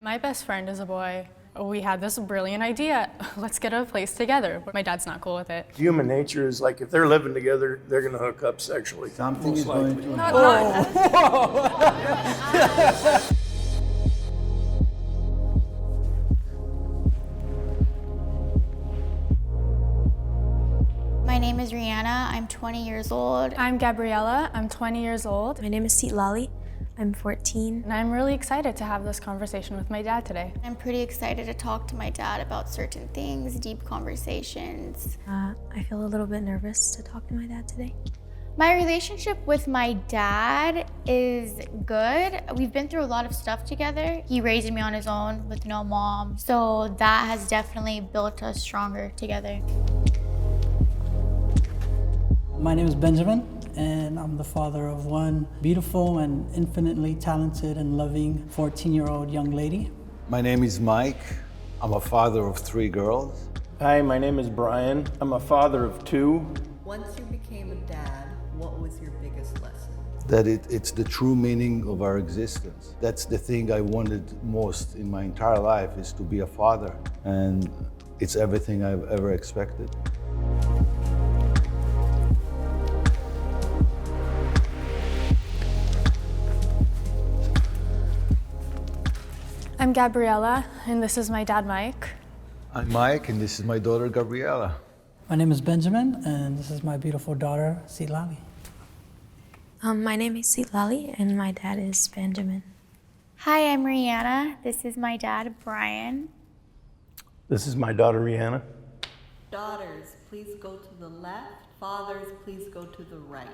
My best friend is a boy. We had this brilliant idea. Let's get a place together. My dad's not cool with it. Human nature is like if they're living together, they're going to hook up sexually. Something is going to My name is Rihanna. I'm 20 years old. I'm Gabriella. I'm 20 years old. My name is Lali. I'm 14. And I'm really excited to have this conversation with my dad today. I'm pretty excited to talk to my dad about certain things, deep conversations. I feel a little bit nervous to talk to my dad today. My relationship with my dad is good. We've been through a lot of stuff together. He raised me on his own with no mom. So that has definitely built us stronger together. My name is Benjamin, and I'm the father of one beautiful and infinitely talented and loving 14-year-old young lady. My name is Mike. I'm a father of 3 girls. Hi, my name is Brian. I'm a father of 2. Once you became a dad, what was your biggest lesson? That it's the true meaning of our existence. That's the thing I wanted most in my entire life, is to be a father. And it's everything I've ever expected. I'm Gabriella, and this is my dad, Mike. I'm Mike, and this is my daughter, Gabriella. My name is Benjamin, and this is my beautiful daughter, Lali. My name is Lali, and my dad is Benjamin. Hi, I'm Rihanna. This is my dad, Brian. This is my daughter, Rihanna. Daughters, please go to the left. Fathers, please go to the right.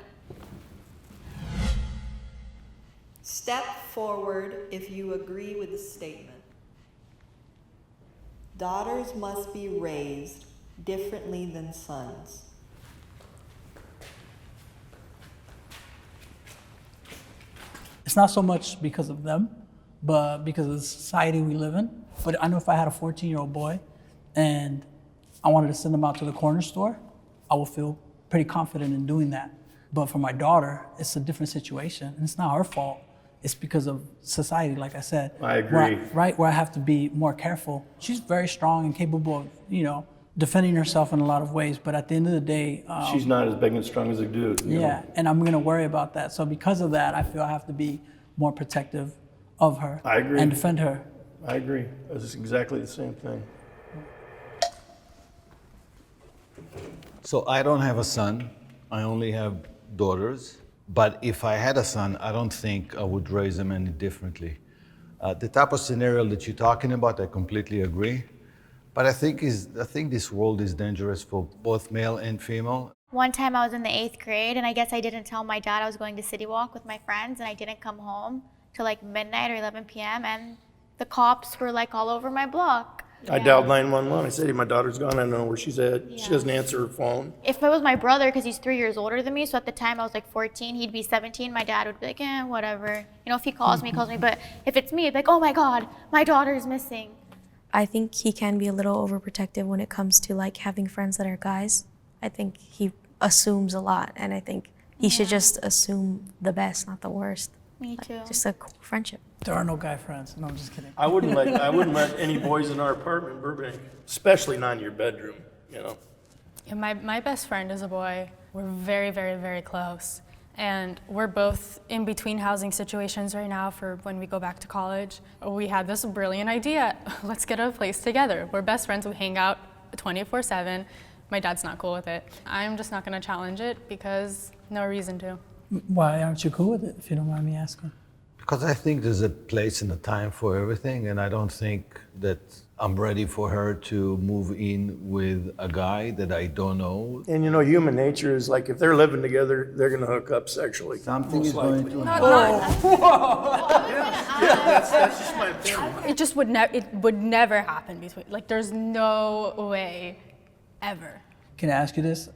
Step forward if you agree with the statement. Daughters must be raised differently than sons. It's not so much because of them, but because of the society we live in. But I know if I had a 14-year-old boy and I wanted to send him out to the corner store, I will feel pretty confident in doing that. But for my daughter, it's a different situation, and it's not her fault. It's because of society, like I said. I agree. Where I have to be more careful. She's very strong and capable of, defending herself in a lot of ways. But at the end of the day, She's not as big and strong as a dude. you know? and I'm gonna worry about that. So because of that, I feel I have to be more protective of her. I agree. And defend her. I agree. It's exactly the same thing. So I don't have a son. I only have daughters. But if I had a son, I don't think I would raise him any differently. The type of scenario that you're talking about, I completely agree. But I think this world is dangerous for both male and female. One time I was in the 8th grade, and I guess I didn't tell my dad I was going to City Walk with my friends, and I didn't come home till like midnight or 11 p.m. and the cops were like all over my block. I dialed 911. I said, hey, my daughter's gone. I don't know where she's at. She doesn't answer her phone. If it was my brother, because he's 3 years older than me, so at the time I was like 14, he'd be 17, my dad would be like, whatever. If he calls me, he calls me. But if it's me, it's like, oh my God, my daughter's missing. I think he can be a little overprotective when it comes to like having friends that are guys. I think he assumes a lot, and I think he should just assume the best, not the worst. Me too. Just a cool friendship. There are no guy friends. No, I'm just kidding. I wouldn't let any boys in our apartment in Burbank, especially not in your bedroom, Yeah, my best friend is a boy. We're very, very, very close. And we're both in between housing situations right now for when we go back to college. We had this brilliant idea. Let's get a place together. We're best friends. We hang out 24/7. My dad's not cool with it. I'm just not going to challenge it because no reason to. Why aren't you cool with it, if you don't mind me asking? Because I think there's a place and a time for everything, and I don't think that I'm ready for her to move in with a guy that I don't know. And human nature is like if they're living together, they're going to hook up sexually. Something is going to That's just my opinion. It would never happen between, there's no way ever. Can I ask you this?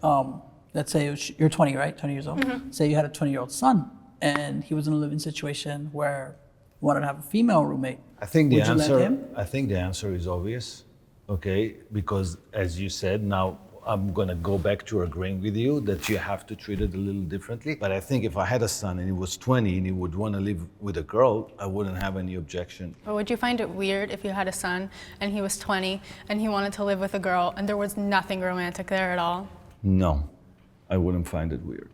Let's say you're 20, right? 20 years old. Mm-hmm. Say you had a 20-year-old son, and he was in a living situation where he wanted to have a female roommate. I think Would you let him? I think the answer is obvious, okay? Because as you said, now I'm gonna go back to agreeing with you that you have to treat it a little differently. But I think if I had a son and he was 20 and he would want to live with a girl, I wouldn't have any objection. But would you find it weird if you had a son and he was 20 and he wanted to live with a girl and there was nothing romantic there at all? No, I wouldn't find it weird.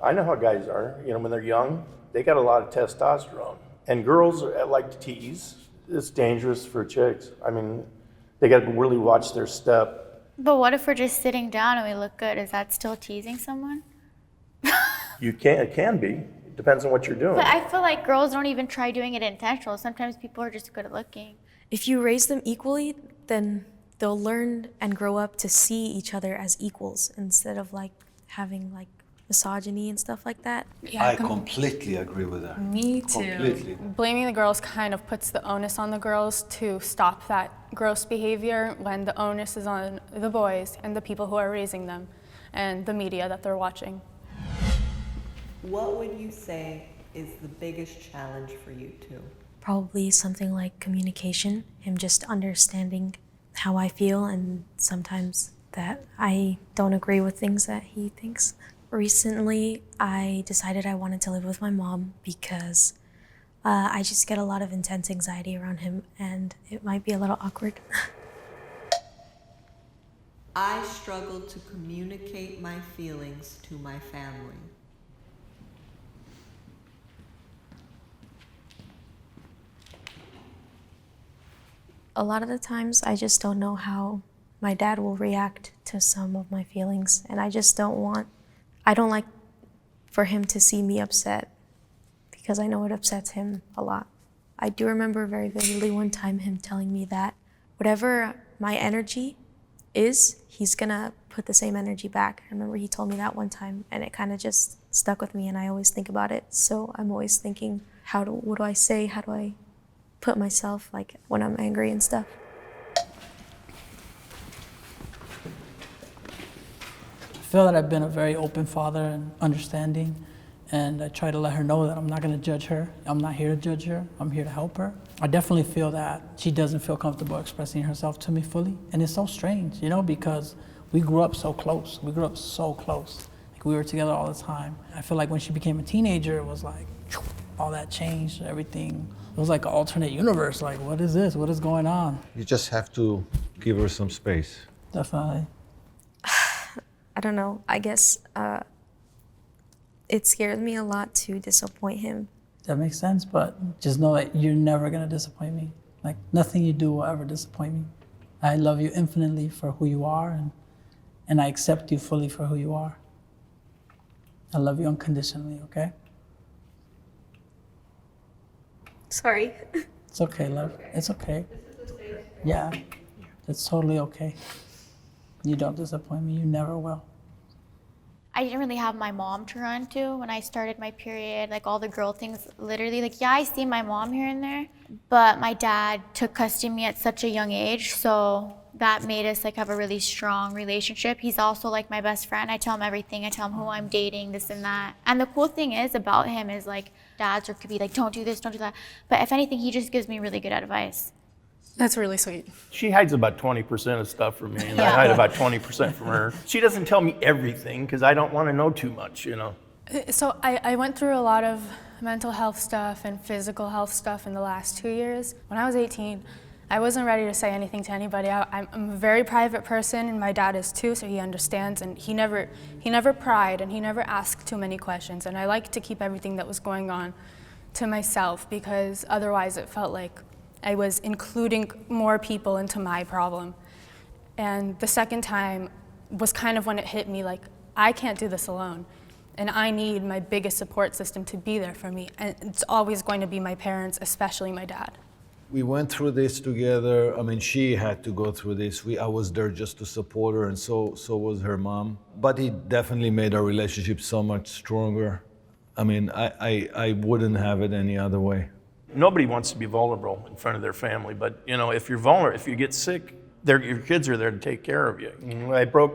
I know how guys are. You know, when they're young, they got a lot of testosterone. And girls like to tease. It's dangerous for chicks. I mean, they got to really watch their step. But what if we're just sitting down and we look good? Is that still teasing someone? It can be. It depends on what you're doing. But I feel like girls don't even try doing it intentional. Sometimes people are just good at looking. If you raise them equally, then they'll learn and grow up to see each other as equals instead of like having like misogyny and stuff like that. I completely agree with that. Me too. Completely. Blaming the girls kind of puts the onus on the girls to stop that gross behavior when the onus is on the boys and the people who are raising them and the media that they're watching. What would you say is the biggest challenge for you two? Probably something like communication, him just understanding how I feel and sometimes that I don't agree with things that he thinks. Recently, I decided I wanted to live with my mom because I just get a lot of intense anxiety around him and it might be a little awkward. I struggle to communicate my feelings to my family. A lot of the times, I just don't know how my dad will react to some of my feelings and I don't like for him to see me upset because I know it upsets him a lot. I do remember very vividly one time him telling me that whatever my energy is, he's gonna put the same energy back. I remember he told me that one time and it kind of just stuck with me and I always think about it. So I'm always thinking, what do I say? How do I put myself like when I'm angry and stuff? I feel that I've been a very open father and understanding, and I try to let her know that I'm not going to judge her. I'm not here to judge her. I'm here to help her. I definitely feel that she doesn't feel comfortable expressing herself to me fully, and it's so strange, you know, because we grew up so close. We grew up so close. Like we were together all the time. I feel like when she became a teenager, it was like all that changed, everything. It was like an alternate universe. Like, what is this? What is going on? You just have to give her some space. Definitely. I don't know, I guess it scares me a lot to disappoint him. That makes sense, but just know that you're never gonna disappoint me. Like nothing you do will ever disappoint me. I love you infinitely for who you are and I accept you fully for who you are. I love you unconditionally, okay? Sorry. It's okay, love. It's okay. Yeah, it's totally okay. You don't disappoint me, you never will. I didn't really have my mom to run to when I started my period, like all the girl things, literally. Like, yeah, I see my mom here and there, but my dad took custody of me at such a young age, so that made us like have a really strong relationship. He's also like my best friend. I tell him everything. I tell him who I'm dating, this and that. And the cool thing is about him is like dads could be like, don't do this, don't do that. But if anything, he just gives me really good advice. That's really sweet. She hides about 20% of stuff from me, and I hide about 20% from her. She doesn't tell me everything because I don't want to know too much, you know. So I went through a lot of mental health stuff and physical health stuff in the last 2 years. When I was 18, I wasn't ready to say anything to anybody. I'm a very private person, and my dad is too, so he understands. And he never pried, and he never asked too many questions. And I like to keep everything that was going on to myself because otherwise it felt like I was including more people into my problem. And the second time was kind of when it hit me, like, I can't do this alone. And I need my biggest support system to be there for me. And it's always going to be my parents, especially my dad. We went through this together. I mean, she had to go through this. I was there just to support her, and so was her mom. But it definitely made our relationship so much stronger. I mean, I wouldn't have it any other way. Nobody wants to be vulnerable in front of their family, but you know, if you're vulnerable, if you get sick, your kids are there to take care of you.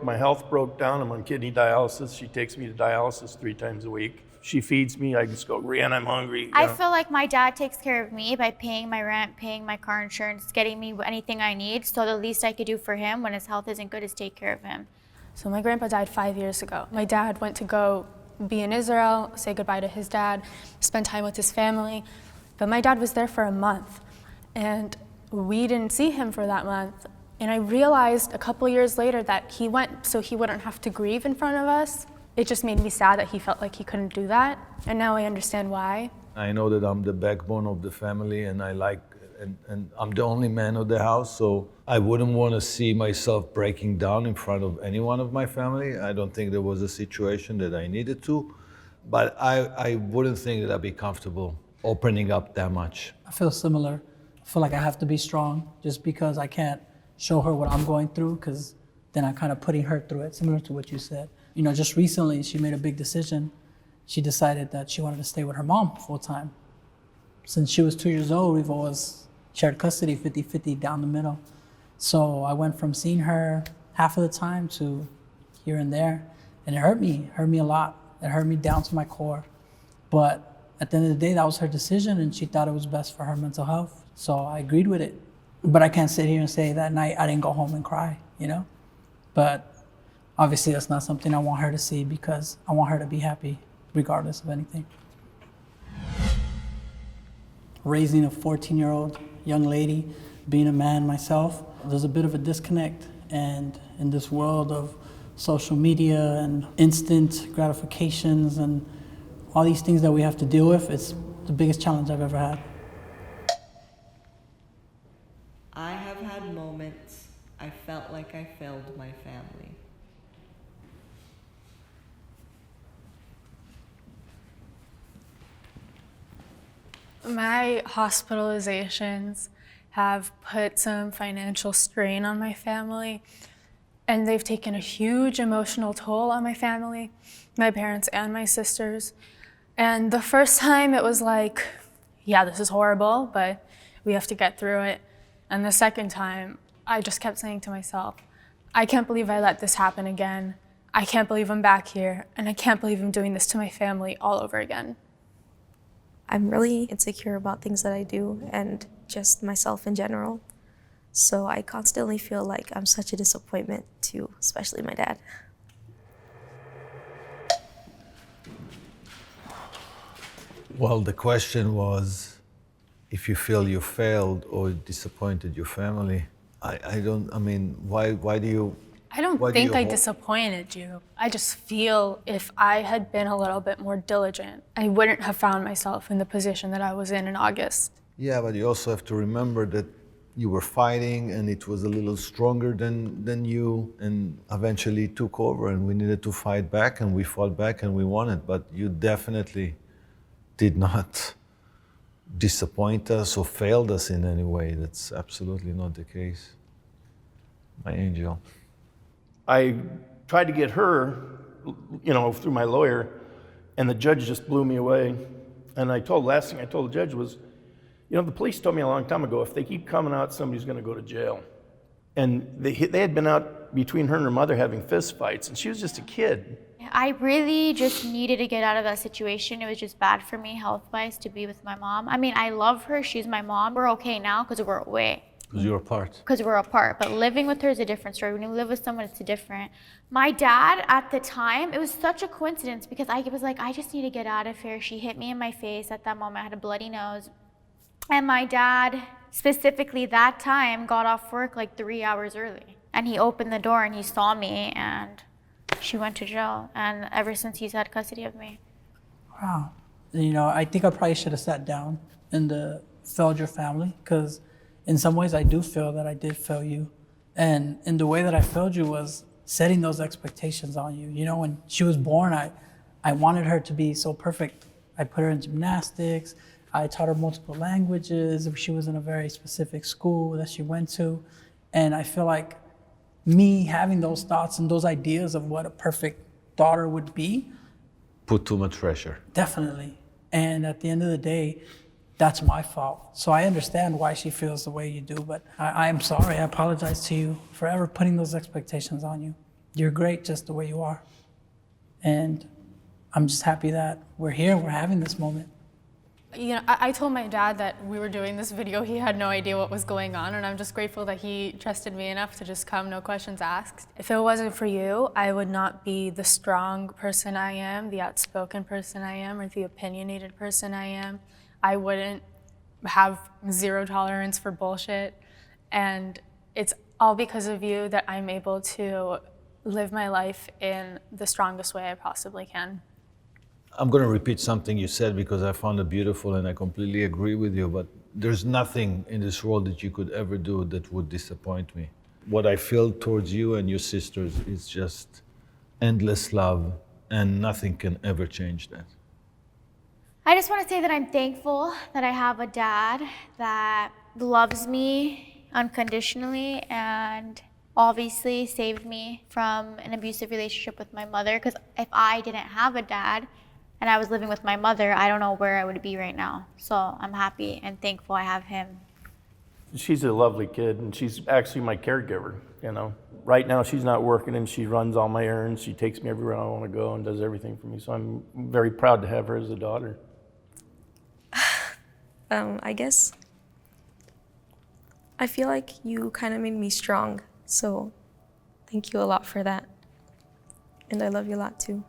My health broke down. I'm on kidney dialysis. She takes me to dialysis 3 times a week. She feeds me. I just go, Rihanna, I'm hungry. I feel like my dad takes care of me by paying my rent, paying my car insurance, getting me anything I need. So the least I could do for him when his health isn't good is take care of him. So my grandpa died 5 years ago. My dad went to go be in Israel, say goodbye to his dad, spend time with his family. But my dad was there for a month, and we didn't see him for that month. And I realized a couple years later that he went so he wouldn't have to grieve in front of us. It just made me sad that he felt like he couldn't do that, and now I understand why. I know that I'm the backbone of the family, and and I'm the only man of the house, so I wouldn't want to see myself breaking down in front of any one of my family. I don't think there was a situation that I needed to, but I wouldn't think that I'd be comfortable opening up that much. I feel similar. I feel like I have to be strong just because I can't show her what I'm going through, because then I'm kind of putting her through it, similar to what you said. You know, just recently she made a big decision. She decided that she wanted to stay with her mom full time. Since she was 2 years old, we've always shared custody 50-50 down the middle. So I went from seeing her half of the time to here and there, and it hurt me a lot. It hurt me down to my core. But at the end of the day, that was her decision, and she thought it was best for her mental health. So I agreed with it. But I can't sit here and say that night I didn't go home and cry, you know? But obviously that's not something I want her to see, because I want her to be happy regardless of anything. Raising a 14-year-old young lady, being a man myself, there's a bit of a disconnect. And in this world of social media and instant gratifications and all these things that we have to deal with, it's the biggest challenge I've ever had. I have had moments I felt like I failed my family. My hospitalizations have put some financial strain on my family, and they've taken a huge emotional toll on my family, my parents and my sisters. And the first time it was like, yeah, this is horrible, but we have to get through it. And the second time, I just kept saying to myself, I can't believe I let this happen again. I can't believe I'm back here, and I can't believe I'm doing this to my family all over again. I'm really insecure about things that I do and just myself in general. So I constantly feel like I'm such a disappointment to especially my dad. Well, the question was if you feel you failed or disappointed your family. I mean, why do you? I don't think I disappointed you. I just feel if I had been a little bit more diligent, I wouldn't have found myself in the position that I was in August. Yeah, but you also have to remember that you were fighting and it was a little stronger than you, and eventually it took over, and we needed to fight back, and we fought back and we won it. But you definitely did not disappoint us or failed us in any way. That's absolutely not the case. My angel. I tried to get her, through my lawyer, and the judge just blew me away. And last thing I told the judge was, the police told me a long time ago, if they keep coming out, somebody's going to go to jail. And they had been out between her and her mother having fist fights, and she was just a kid. I really just needed to get out of that situation. It was just bad for me health-wise to be with my mom. I mean, I love her. She's my mom. We're okay now because we're away. Because you're apart. Because we're apart. But living with her is a different story. When you live with someone, it's different. My dad, at the time, it was such a coincidence because I was like, I just need to get out of here. She hit me in my face at that moment. I had a bloody nose. And my dad, specifically that time, got off work like 3 hours early. And he opened the door and he saw me, and she went to jail. And ever since, he's had custody of me. Wow. I think I probably should have sat down and failed your family, because in some ways, I do feel that I did fail you. And in the way that I failed you was setting those expectations on you. When she was born, I wanted her to be so perfect. I put her in gymnastics. I taught her multiple languages. She was in a very specific school that she went to. And I feel like me having those thoughts and those ideas of what a perfect daughter would be. Put too much pressure. Definitely. And at the end of the day, that's my fault. So I understand why she feels the way you do, but I am sorry. I apologize to you for ever putting those expectations on you. You're great just the way you are. And I'm just happy that we're here, we're having this moment. You know, I told my dad that we were doing this video. He had no idea what was going on, and I'm just grateful that he trusted me enough to just come, no questions asked. If it wasn't for you, I would not be the strong person I am, the outspoken person I am, or the opinionated person I am. I wouldn't have zero tolerance for bullshit, and it's all because of you that I'm able to live my life in the strongest way I possibly can. I'm going to repeat something you said because I found it beautiful and I completely agree with you, but there's nothing in this world that you could ever do that would disappoint me. What I feel towards you and your sisters is just endless love, and nothing can ever change that. I just want to say that I'm thankful that I have a dad that loves me unconditionally and obviously saved me from an abusive relationship with my mother, because if I didn't have a dad and I was living with my mother, I don't know where I would be right now. So I'm happy and thankful I have him. She's a lovely kid, and she's actually my caregiver, you know. Right now she's not working, and she runs all my errands. She takes me everywhere I want to go and does everything for me. So I'm very proud to have her as a daughter. I guess I feel like you kind of made me strong. So thank you a lot for that. And I love you a lot too.